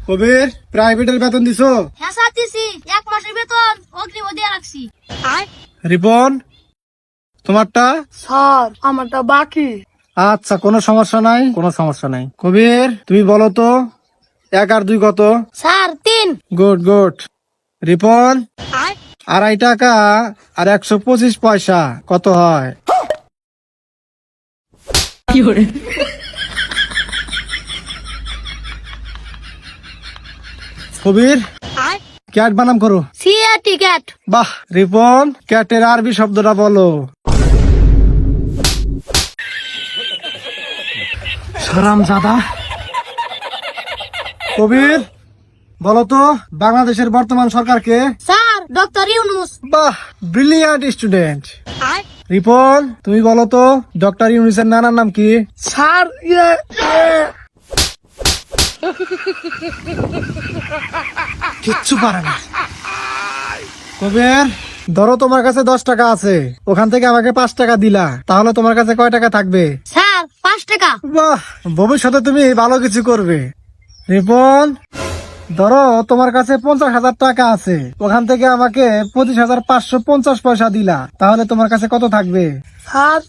কবির, প্রাইভেটের বেতন দিছো? হ্যাঁ স্যার দিছি, 1 মাসের বেতন অগ্রিম দিয়ে রাখছি। রিপন, তোমারটা? স্যার আমারটা বাকি। আচ্ছা, কোনো সমস্যা নাই। কবির, তুমি বলো তো 1 আর 2 কত? স্যার 3। গুড। রিপন, 2.5 টাকা আর 125 পয়সা কত হয়? কবির, ক্যাট বানাম করো। CAT cat. বাহ রিপন, ক্যাটের আরবি শব্দটা বলো। হারামজাদা। কবির, বলো তো বাংলাদেশের বর্তমান সরকারকে? Sir doctor Yunus. বাহ, ব্রিলিয়ান্ট স্টুডেন্ট। রিপন, তুমি বলো তো ডক্টর ইউনুসের নানার নাম কি? স্যার কিচ্ছু পারে না। কবির, ধরো তোমার কাছে 10 টাকা আছে, ওখান থেকে আমাকে 5 টাকা দিলা, তাহলে তোমার কাছে কয় টাকা থাকবে? স্যার 5 টাকা। বাহ, ভবিষ্যতে তুমি ভালো কিছু করবে। রিপন, ধরো তোমার কাছে 50,000 টাকা আছে, ওখান থেকে আমাকে 25,550 পয়সা দিলা, তাহলে তোমার কাছে কত থাকবে? স্যার